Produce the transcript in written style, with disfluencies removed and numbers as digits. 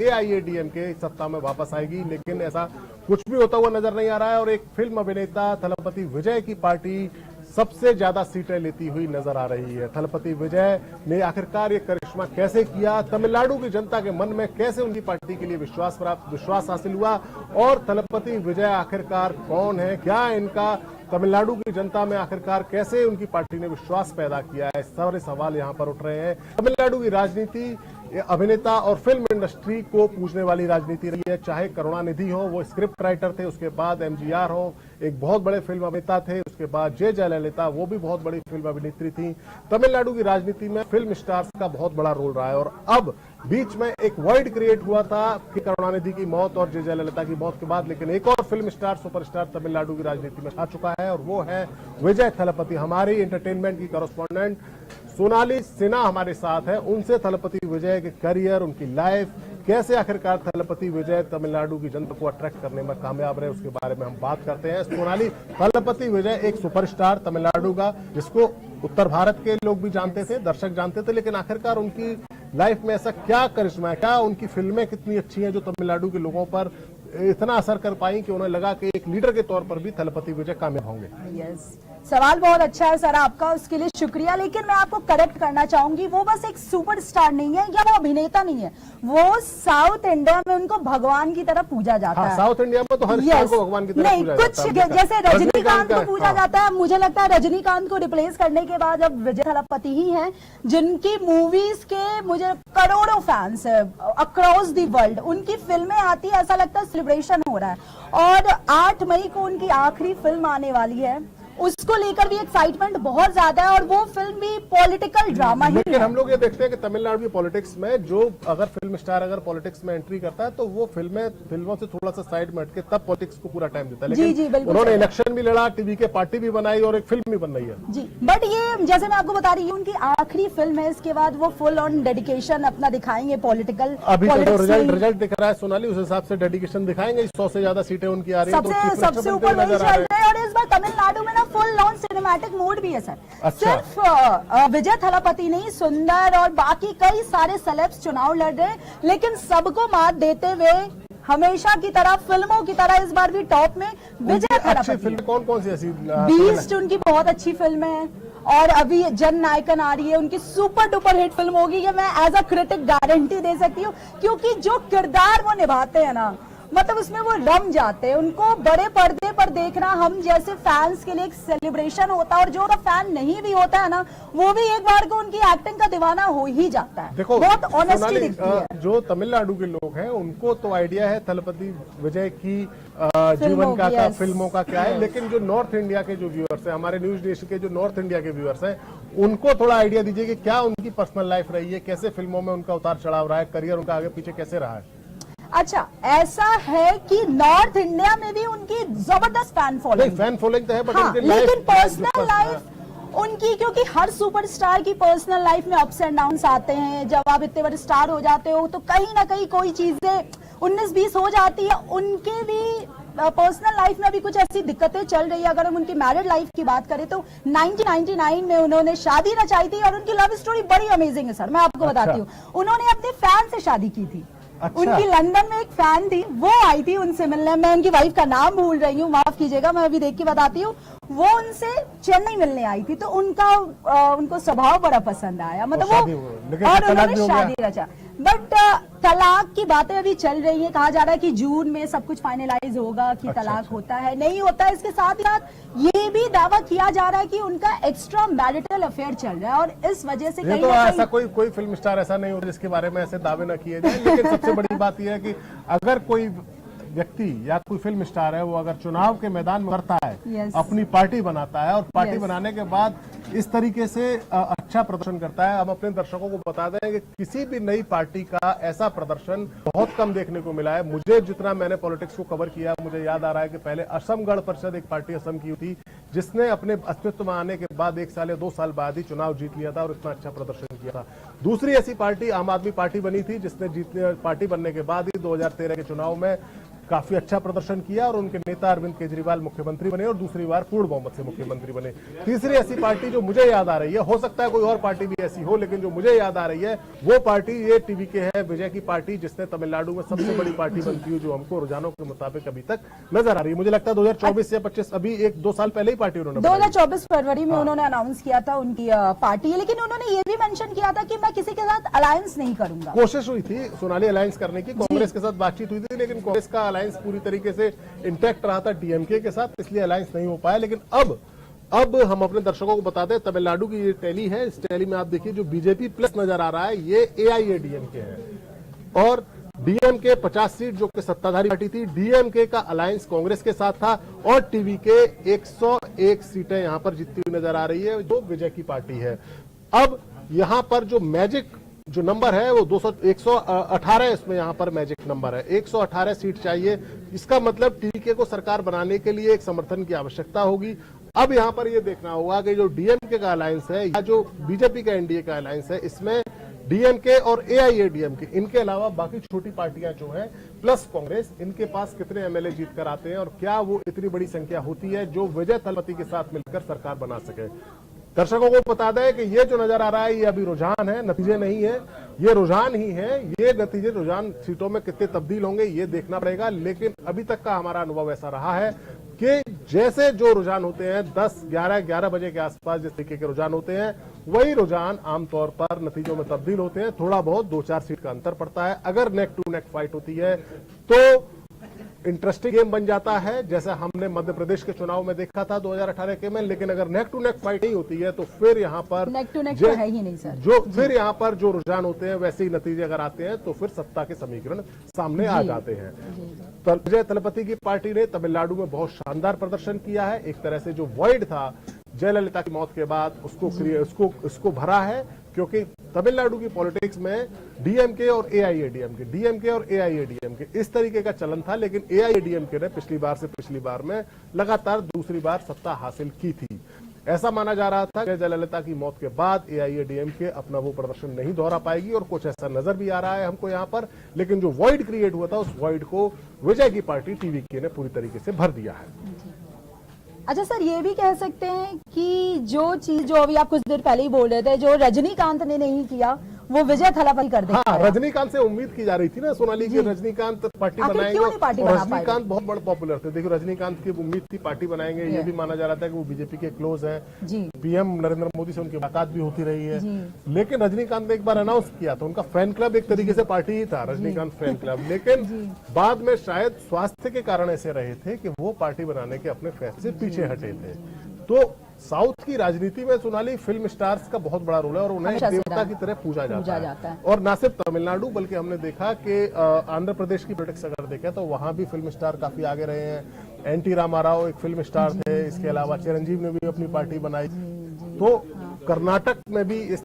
AIADMK सत्ता में वापस आएगी, लेकिन ऐसा कुछ भी होता हुआ नजर नहीं आ रहा है। और एक फिल्म अभिनेता थलपति विजय की पार्टी सबसे ज्यादा सीटें लेती हुई नजर आ रही है। थलपति विजय ने आखिरकार ये करिश्मा कैसे किया, तमिलनाडु की जनता के मन में कैसे उनकी पार्टी के लिए विश्वास हासिल हुआ, और थलपति विजय आखिरकार कौन है, क्या इनका तमिलनाडु की जनता में आखिरकार कैसे उनकी पार्टी ने विश्वास पैदा किया है, सारे सवाल यहां पर उठ रहे हैं। तमिलनाडु की राजनीति अभिनेता और फिल्म इंडस्ट्री को पूछने वाली राजनीति रही है। चाहे करुणानिधि हो, वो स्क्रिप्ट राइटर थे, उसके बाद MGR हो, एक बहुत बड़े फिल्म अभिनेता थे, उसके बाद J. जयललिता, वो भी बहुत बड़ी फिल्म अभिनेत्री थी। तमिलनाडु की राजनीति में फिल्म स्टार्स का बहुत बड़ा रोल रहा है। और अब बीच में एक वॉइड क्रिएट हुआ था कि करुणानिधि की मौत और J. जयललिता की मौत के बाद, लेकिन एक और फिल्म स्टार, सुपरस्टार तमिलनाडु की राजनीति में छा चुका है, और वो है विजय थलपति। हमारी एंटरटेनमेंट की कॉरेस्पॉन्डेंट सोनाली सिन्हा हमारे साथ है, उनसे थलपति विजय के करियर, उनकी लाइफ, कैसे आखिरकार थलपति विजय तमिलनाडु की जनता को अट्रैक्ट करने में कामयाब रहे, उसके बारे में हम बात करते हैं। सोनाली, थलपति विजय एक सुपरस्टार तमिलनाडु का, जिसको उत्तर भारत के लोग भी जानते थे, दर्शक जानते थे, लेकिन आखिरकार उनकी लाइफ में ऐसा क्या करिश्मा है, क्या उनकी फिल्में कितनी अच्छी हैं जो तमिलनाडु के लोगों पर इतना असर कर पाई कि उन्हें लगा कि एक लीडर के तौर पर भी थलपति विजय कामयाब होंगे? सवाल बहुत अच्छा है सर आपका, उसके लिए शुक्रिया। लेकिन मैं आपको करेक्ट करना चाहूंगी, वो बस एक सुपरस्टार नहीं है या वो अभिनेता नहीं है, वो साउथ इंडिया में उनको भगवान की तरह पूजा जाता है। साउथ इंडिया में तो हर स्टार को भगवान की तरह पूजा जाता है। कुछ जैसे रजनीकांत को पूजा जाता है, मुझे लगता है रजनीकांत को रिप्लेस करने के बाद अब विजय थलपति ही है, जिनकी मूवीज के मुझे करोड़ों फैंस है अक्रॉस दी वर्ल्ड। उनकी फिल्में आती है, ऐसा लगता है सेलिब्रेशन हो रहा है। और 8 मई को उनकी आखिरी फिल्म आने वाली है, उसको लेकर भी एक्साइटमेंट बहुत ज्यादा है, और वो फिल्म भी पॉलिटिकल ड्रामा ही है। लेकिन हम लोग ये देखते हैं कि तमिलनाडु की पॉलिटिक्स में जो अगर फिल्म स्टार अगर पॉलिटिक्स में एंट्री करता है तो वो फिल्मों से थोड़ा सा साइड में हटके तब पॉलिटिक्स को पूरा टाइम देता है। लेकिन उन्होंने इलेक्शन भी लड़ा, टीवी के पार्टी भी बनाई और एक फिल्म भी बन रही है। जी, बट ये जैसे मैं आपको बता रही हूँ, उनकी आखिरी फिल्म है, इसके बाद वो फुल ऑन डेडिकेशन अपना दिखाएंगे पॉलिटिकल। अभी तो रिजल्ट दिख रहा है सोनाली, उस हिसाब से डेडिकेशन दिखाएंगे। 100 से ज्यादा सीटें उनकी आ रही है, सबसे ऊपर वही चल रहा है। और इस बार तमिलनाडु में ना फुल लॉन्च सिनेमैटिक मोड भी है सर। अच्छा। सिर्फ विजय थलपति नहीं, सुंदर और बाकी कई सारे सेलेब्स चुनाव लड़ रहे हैं, लेकिन सबको मात देते हुए हमेशा की तरह, फिल्मों की तरह इस बार भी टॉप में विजय थलपति। फिल्म कौन सी ऐसी? बीस्ट उनकी बहुत अच्छी फिल्म है, और अभी जन नायकन आ रही है, उनकी सुपर डुपर हिट फिल्म होगी, ये मैं एज अ क्रिटिक गारंटी दे सकती हूँ, क्योंकि जो किरदार वो निभाते हैं ना, मतलब उसमें वो रम जाते हैं। उनको बड़े पर्दे पर देखना हम जैसे फैंस के लिए एक सेलिब्रेशन होता है, और जो फैन नहीं भी होता है ना, वो भी एक बार को उनकी एक्टिंग का दीवाना हो ही जाता है। देखो, बहुत ऑनेस्टी दिखती है। जो तमिलनाडु के लोग हैं उनको तो आइडिया है थलपति विजय की जीवन का फिल्मों का क्या है, लेकिन जो नॉर्थ इंडिया के जो व्यूअर्स हैं, हमारे न्यूज नेशन के जो नॉर्थ इंडिया के व्यूअर्स हैं, उनको थोड़ा आइडिया दीजिए कि क्या उनकी पर्सनल लाइफ रही है, कैसे फिल्मों में उनका उतार चढ़ाव रहा है, करियर उनका आगे पीछे कैसे रहा है। अच्छा, ऐसा है कि नॉर्थ इंडिया में भी उनकी जबरदस्त फैन फॉलोइंग तो है, लेकिन पर्सनल लाइफ उनकी, क्योंकि हर सुपरस्टार की पर्सनल लाइफ में अप्स एंड डाउन्स आते हैं। जब आप इतने बड़े स्टार हो जाते हो तो कहीं ना कहीं कोई चीजें 19-20 हो जाती है। उनके भी पर्सनल लाइफ में भी कुछ ऐसी दिक्कतें चल रही है। अगर हम उनकी मैरिड लाइफ की बात करें तो 1999 में उन्होंने शादी रचाई थी, और उनकी लव स्टोरी बड़ी अमेजिंग है सर, मैं आपको बताती हूँ। उन्होंने अपने फैन से शादी की थी। अच्छा। उनकी लंदन में एक फैन थी, वो आई थी उनसे मिलने। मैं उनकी वाइफ का नाम भूल रही हूँ, माफ कीजिएगा, मैं अभी देख के बताती हूँ। वो उनसे चेन्नई मिलने आई थी, तो उनको स्वभाव बड़ा पसंद आया, मतलब वो, और उन्होंने शादी रचा। बट तलाक की बातें अभी चल रही है, कहा जा रहा है कि जून में सब कुछ फाइनलाइज होगा कि तलाक होता है नहीं होता है। इसके साथ ही साथ ये भी दावा किया जा रहा है कि उनका एक्स्ट्रा मैरिटल अफेयर चल रहा है, और इस वजह से तो ऐसा कोई फिल्म स्टार ऐसा नहीं होता जिसके बारे में ऐसे दावे न किए जाए। लेकिन सबसे बड़ी बात यह है कि अगर कोई व्यक्ति या कोई फिल्म स्टार है, वो अगर चुनाव के मैदान में करता है, अपनी पार्टी बनाता है, और पार्टी बनाने के बाद इस तरीके से अच्छा प्रदर्शन करता है, हम अपने दर्शकों को बता दें कि किसी भी नई पार्टी का ऐसा प्रदर्शन बहुत कम देखने को मिला है। मुझे जितना मैंने पॉलिटिक्स को कवर किया, मुझे याद आ रहा है कि पहले असम गण परिषद एक पार्टी असम की थी, जिसने अपने अस्तित्व में आने के बाद 1 साल या 2 साल बाद ही चुनाव जीत लिया था और इतना अच्छा प्रदर्शन किया था। दूसरी ऐसी पार्टी आम आदमी पार्टी बनी थी, जिसने पार्टी बनने के बाद ही 2013 के चुनाव में काफी अच्छा प्रदर्शन किया और उनके नेता अरविंद केजरीवाल मुख्यमंत्री बने और दूसरी बार पूर्ण बहुमत से मुख्यमंत्री बने। तीसरी ऐसी पार्टी जो मुझे याद आ रही है, हो सकता है कोई और पार्टी भी ऐसी हो, लेकिन जो मुझे याद आ रही है वो पार्टी ये टीवीके है, विजय की पार्टी, जिसने तमिलनाडु में सबसे बड़ी पार्टी बनती हुई जो हमको रुझानों के मुताबिक अभी तक नजर आ रही है। मुझे लगता है 2024 या 25 अभी 1-2 साल पहले ही पार्टी उन्होंने 2024 फरवरी में उन्होंने अनाउंस किया था उनकी पार्टी, लेकिन उन्होंने ये भी मेंशन किया था कि मैं किसी के साथ अलायंस नहीं करूंगा। कोशिश हुई थी सोनाली अलायंस करने की, कांग्रेस के साथ बातचीत हुई थी, लेकिन कांग्रेस का अलायंस पूरी तरीके से इंटैक्ट रहा था डीएमके के साथ, इसलिए अलायंस नहीं हो पाया। लेकिन अब हम अपने दर्शकों को बता दें, तमिलनाडु की ये टैली है, इस टैली में आप देखिए जो बीजेपी प्लस नजर आ रहा है ये एआईएडीएमके है और डीएमके 50 सीट जो कि सत्ताधारी पार्टी थी, डीएमके का अलायंस कांग्रेस के साथ था और टीवीके 101 सीटें यहां पर जीतती हुई नजर आ रही है जो विजय की पार्टी है। अब यहां पर जो मैजिक जो नंबर है वो 118 इसमें यहां पर मैजिक नंबर है, 118 सीट चाहिए। इसका मतलब टीवीके को सरकार बनाने के लिए एक समर्थन की आवश्यकता होगी। अब यहां पर ये देखना होगा कि जो डीएमके का अलायंस है या जो बीजेपी का एनडीए का अलायंस है, इसमें डीएमके और एआईएडीएमके इनके अलावा बाकी छोटी पार्टियां जो हैं प्लस कांग्रेस, इनके पास कितने एमएलए जीत कर आते हैं और क्या वो इतनी बड़ी संख्या होती है जो विजय थलपति के साथ मिलकर सरकार बना सके। दर्शकों को बता दें कि ये जो नजर आ रहा है ये अभी रुझान है, नतीजे नहीं है, ये रुझान ही है। ये नतीजे रुझान सीटों में कितने तब्दील होंगे ये देखना पड़ेगा, लेकिन अभी तक का हमारा अनुभव ऐसा रहा है कि जैसे जो रुझान होते हैं 10-11 बजे के आसपास जिस तरीके के रुझान होते हैं वही रुझान आमतौर पर नतीजों में तब्दील होते हैं। थोड़ा बहुत 2-4 सीट का अंतर पड़ता है। अगर नेक टू नेक फाइट होती है तो इंटरेस्टिंग गेम बन जाता है, जैसा हमने मध्य प्रदेश के चुनाव में देखा था 2018 के में। लेकिन अगर नेक टू नेक फाइट नहीं होती है तो फिर यहाँ पर नेक टू नेक तो है ही नहीं सर। जो फिर यहाँ पर जो रुझान होते हैं वैसे ही नतीजे अगर आते हैं तो फिर सत्ता के समीकरण सामने आ जाते हैं। तो विजय थलपति की पार्टी ने तमिलनाडु में बहुत शानदार प्रदर्शन किया है। एक तरह से जो वॉइड था जयललिता की मौत के बाद उसको भरा है, क्योंकि तमिलनाडु की पॉलिटिक्स में डीएमके और एआईएडीएमके इस तरीके का चलन था, लेकिन एआईएडीएमके ने पिछली बार में लगातार दूसरी बार सत्ता हासिल की थी। ऐसा माना जा रहा था कि जयललिता की मौत के बाद एआईएडीएमके अपना वो प्रदर्शन नहीं दोहरा पाएगी और कुछ ऐसा नजर भी आ रहा है हमको यहाँ पर। लेकिन जो वॉइड क्रिएट हुआ था उस वॉइड को विजय की पार्टी टीवीके ने पूरी तरीके से भर दिया है। अच्छा सर, ये भी कह सकते हैं कि जो चीज जो अभी आप कुछ देर पहले ही बोल रहे थे, जो रजनीकांत ने नहीं किया वो विजय थलापति कर देगा। हाँ, रजनीकांत से उम्मीद की जा रही थी ना सोनाली की रजनीकांत पार्टी बनाएंगे और रजनीकांत बहुत बड़े पॉपुलर थे। देखिए रजनीकांत की उम्मीद थी पार्टी बनाएंगे, ये भी माना जा रहा था कि वो बीजेपी के क्लोज है, पीएम नरेंद्र मोदी से उनकी मुलाकात भी होती रही है। लेकिन रजनीकांत ने एक बार अनाउंस किया था, उनका फैन क्लब एक तरीके से पार्टी ही था रजनीकांत फैन क्लब, लेकिन बाद में शायद स्वास्थ्य के कारण ऐसे रहे थे कि वो पार्टी बनाने के अपने फैसले से पीछे हटे थे। तो साउथ की राजनीति में सोनाली फिल्म स्टार्स का बहुत बड़ा रोल है और उन्हें देवता की तरह पूजा जाता है। और न सिर्फ तमिलनाडु बल्कि हमने देखा कि आंध्र प्रदेश की पॉलिटिक्स अगर देखें तो वहां भी फिल्म स्टार काफी आगे रहे हैं। एनटी रामाराव एक फिल्म स्टार थे, इसके अलावा चिरंजीव ने भी अपनी पार्टी बनाई। तो कर्नाटक में भी इस